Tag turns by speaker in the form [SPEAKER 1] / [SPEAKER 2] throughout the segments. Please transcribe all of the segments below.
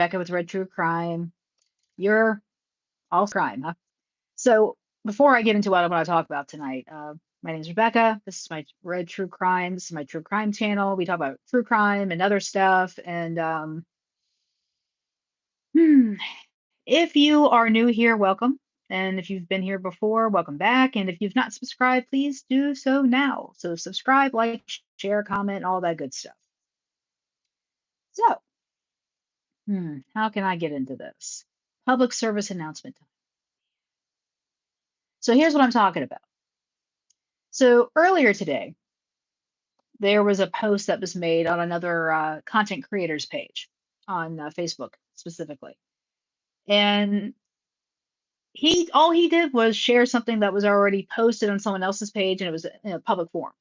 [SPEAKER 1] Becca with Red True Crime. You're all crime, huh? So before I get into what I want to talk about tonight, my name is Rebecca. This is my Red True Crime. This is my true crime channel. We talk about true crime and other stuff. And hmm, if you are new here, welcome. And if you've been here before, welcome back. And if you've not subscribed, please do so now. So subscribe, like, share, comment, all that good stuff. So, how can I get into this? Public service announcement time. So here's what I'm talking about. So earlier today, there was a post that was made on another content creators page on Facebook specifically. And all he did was share something that was already posted on someone else's page, and it was in a public forum.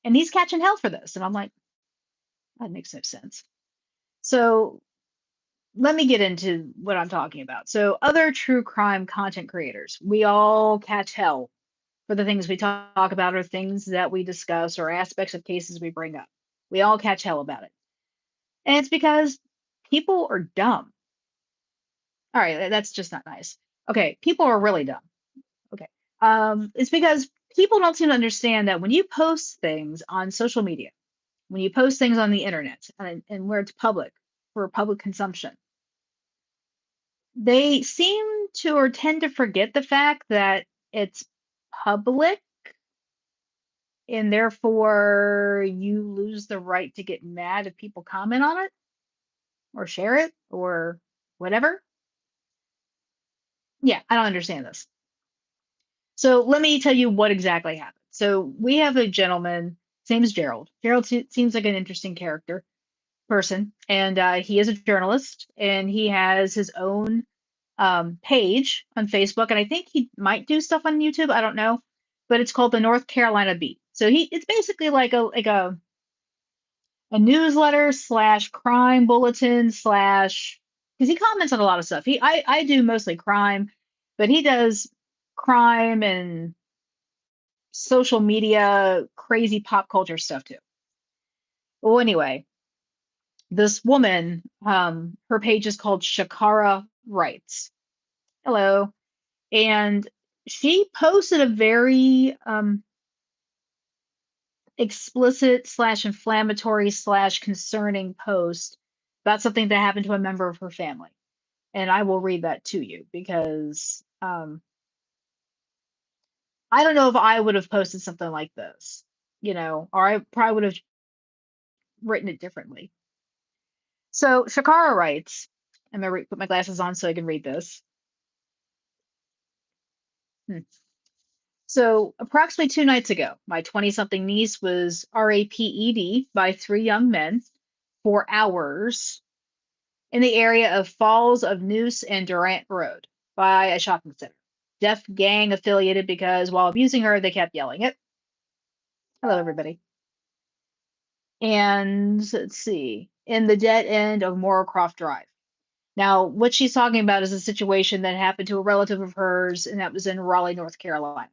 [SPEAKER 1] And he's catching hell for this. And I'm like, that makes no sense. So let me get into what I'm talking about. So other true crime content creators, we all catch hell for the things we talk about or things that we discuss or aspects of cases we bring up. We all catch hell about it. And it's because people are dumb. All right, that's just not nice. Okay, people are really dumb. Okay. It's because people don't seem to understand that when you post things on social media, when you post things on the internet and where it's public for public consumption, they seem to or tend to forget the fact that it's public and therefore you lose the right to get mad if people comment on it or share it or whatever. Yeah, I don't understand this. So let me tell you what exactly happened. So we have a gentleman, his name is Gerald. Gerald seems like an interesting person, and he is a journalist, and he has his own page on Facebook, and I think he might do stuff on YouTube. I don't know, but it's called the North Carolina Beat. So it's basically like a newsletter slash crime bulletin slash because he comments on a lot of stuff. I do mostly crime, but he does crime and social media, crazy pop culture stuff too. Well, anyway, this woman, her page is called Shakara Writes. Hello. And she posted a very explicit slash inflammatory slash concerning post about something that happened to a member of her family. And I will read that to you because I don't know if I would have posted something like this, or I probably would have written it differently. So Shakara writes, I'm going to put my glasses on so I can read this. Hmm. So, approximately 2 nights ago, my 20 something niece was RAPED by 3 young men for hours in the area of Falls of Noose and Durant Road by a shopping center. Deaf gang affiliated because while abusing her, they kept yelling it. Hello, everybody. And let's see, in the dead end of Morrowcroft Drive. Now, what she's talking about is a situation that happened to a relative of hers, and that was in Raleigh, North Carolina.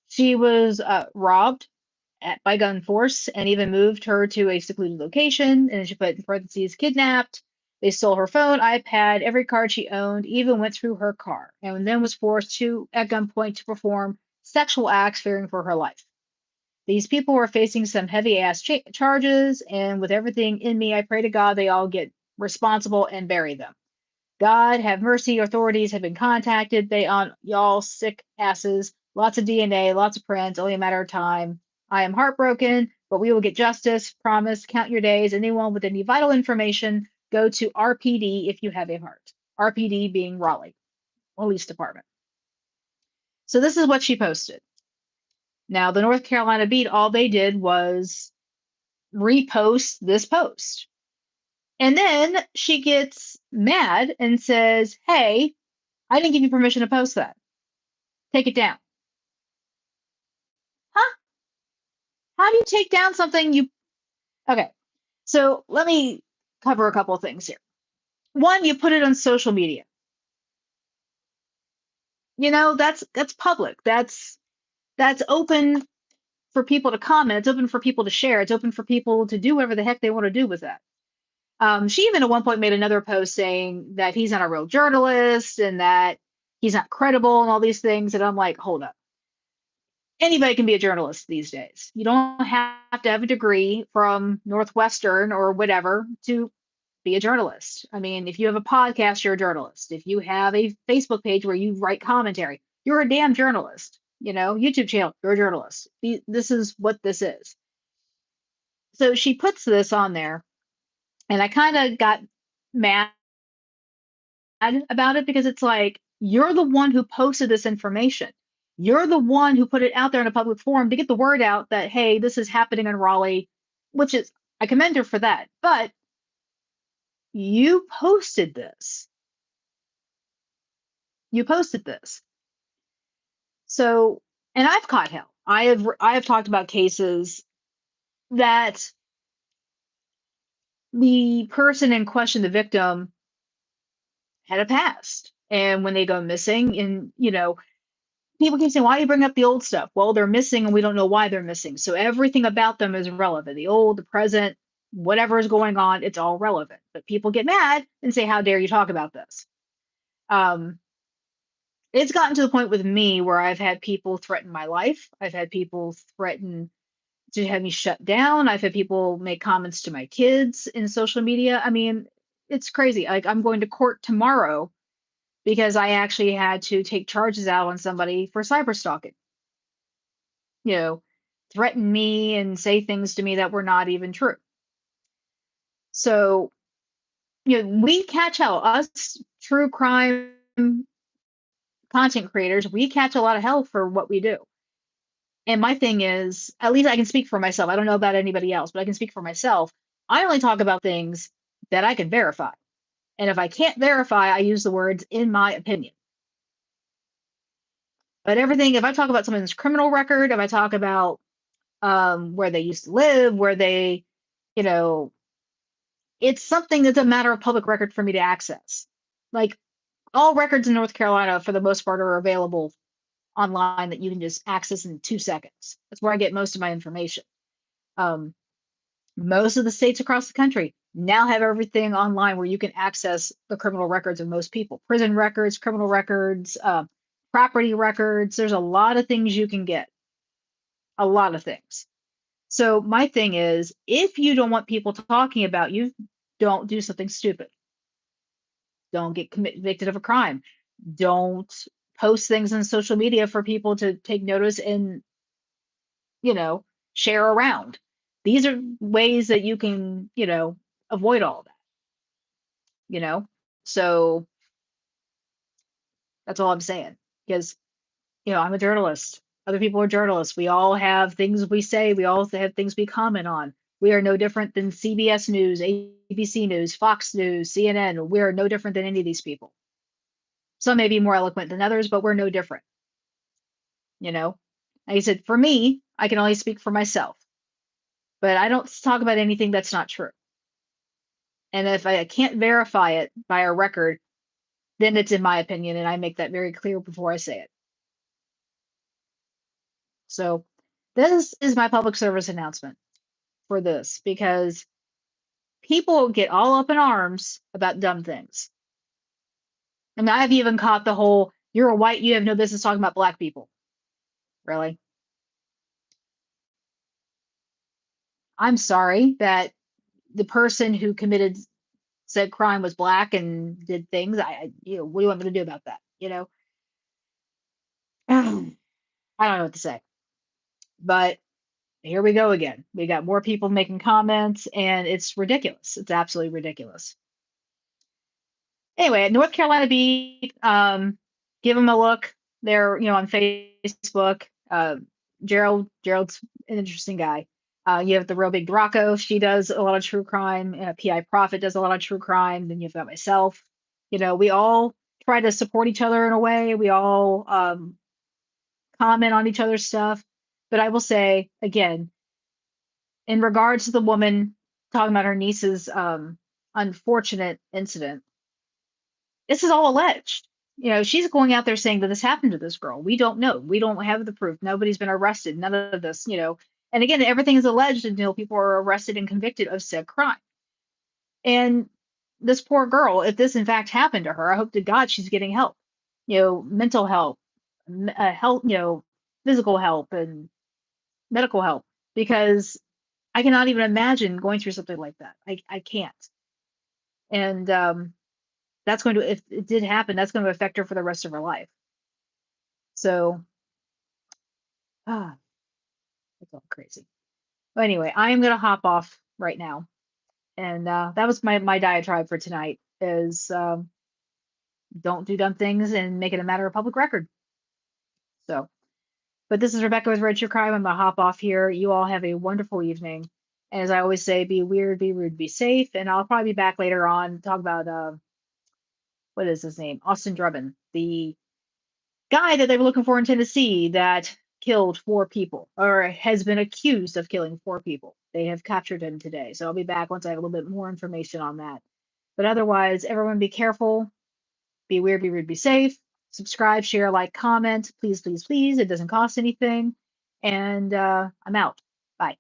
[SPEAKER 1] She was robbed by gun force and even moved her to a secluded location. And she put in parentheses, kidnapped. They stole her phone, iPad, every card she owned, even went through her car, and then was forced to, at gunpoint, to perform sexual acts fearing for her life. These people were facing some heavy ass charges, and with everything in me, I pray to God they all get responsible and bury them. God have mercy, authorities have been contacted. They on y'all sick asses. Lots of DNA, lots of prints, only a matter of time. I am heartbroken, but we will get justice. Promise. Count your days. Anyone with any vital information, go to RPD if you have a heart. RPD being Raleigh Police Department. So this is what she posted. Now, the North Carolina Beat, all they did was repost this post. And then she gets mad and says, hey, I didn't give you permission to post that. Take it down. Huh? How do you take down something you. Okay, so let me cover a couple of things here. One, you put it on social media. That's public. That's open for people to comment. It's open for people to share. It's open for people to do whatever the heck they want to do with that. She even at one point made another post saying that he's not a real journalist and that he's not credible and all these things. And I'm like, hold up. Anybody can be a journalist these days. You don't have to have a degree from Northwestern or whatever to be a journalist. I mean, if you have a podcast, you're a journalist. If you have a Facebook page where you write commentary, you're a damn journalist. You know, YouTube channel, you're a journalist. This is what this is. So she puts this on there, and I kind of got mad about it because it's like, you're the one who posted this information. You're the one who put it out there in a public forum to get the word out that, hey, this is happening in Raleigh, which is, I commend her for that. But you posted this. You posted this. So, and I've caught hell. I have talked about cases that the person in question, the victim, had a past. And when they go missing, and people keep saying, why you bring up the old stuff? Well, they're missing and we don't know why they're missing. So everything about them is relevant. The old, the present, whatever is going on, it's all relevant. But people get mad and say, how dare you talk about this? It's gotten to the point with me where I've had people threaten my life. I've had people threaten to have me shut down. I've had people make comments to my kids in social media. I mean, it's crazy. Like, I'm going to court tomorrow because I actually had to take charges out on somebody for cyber stalking. Threaten me and say things to me that were not even true. So, we catch hell. Us true crime content creators, we catch a lot of hell for what we do. And my thing is, at least I can speak for myself. I don't know about anybody else, but I can speak for myself. I only talk about things that I can verify. And if I can't verify, I use the words in my opinion. But everything, if I talk about someone's criminal record, if I talk about where they used to live, where they, it's something that's a matter of public record for me to access. Like, all records in North Carolina, for the most part, are available online that you can just access in 2 seconds. That's where I get most of my information. Most of the states across the country now have everything online where you can access the criminal records of most people. Prison records, criminal records, property records. There's a lot of things you can get. A lot of things. So my thing is, if you don't want people talking about you, don't do something stupid. Don't get convicted of a crime. Don't post things on social media for people to take notice and, share around. These are ways that you can, avoid all that. So that's all I'm saying. Because, I'm a journalist. Other people are journalists. We all have things we say. We all have things we comment on. We are no different than CBS News, ABC News, Fox News, CNN. We are no different than any of these people. Some may be more eloquent than others, but we're no different. Like I said, for me, I can only speak for myself. But I don't talk about anything that's not true. And if I can't verify it by a record, then it's in my opinion, and I make that very clear before I say it. So this is my public service announcement for this, because people get all up in arms about dumb things. And I've even caught the whole, you're a white, you have no business talking about black people. Really? I'm sorry that the person who committed said crime was black and did things. What do you want me to do about that? I don't know what to say. But here we go again. We got more people making comments, and it's ridiculous. It's absolutely ridiculous. Anyway, North Carolina Beat, give them a look. They're on Facebook. Gerald's an interesting guy. You have the Real Big Rocco. She does a lot of true crime. PI Profit does a lot of true crime. Then you've got myself. We all try to support each other in a way. We all comment on each other's stuff. But I will say again, in regards to the woman talking about her niece's unfortunate incident, this is all alleged. She's going out there saying that this happened to this girl. We don't know. We don't have the proof. Nobody's been arrested. None of this. And again, everything is alleged until people are arrested and convicted of said crime. And this poor girl, if this in fact happened to her, I hope to God she's getting help, mental help, help, physical help and medical help, because I cannot even imagine going through something like that. I can't. And that's going to, if it did happen, that's going to affect her for the rest of her life. So, ah, it's all crazy. But anyway, I am going to hop off right now. And that was my diatribe for tonight is don't do dumb things and make it a matter of public record. So, but this is Rebecca with Red True Crime. I'm going to hop off here. You all have a wonderful evening. And as I always say, be weird, be rude, be safe. And I'll probably be back later on to talk about what is his name? Austin Drummond, the guy that they were looking for in Tennessee that killed 4 people or has been accused of killing 4 people. They have captured him today. So I'll be back once I have a little bit more information on that. But otherwise, everyone be careful, be weird, be rude, be safe. Subscribe, share, like, comment. Please, please, please. It doesn't cost anything. And I'm out. Bye.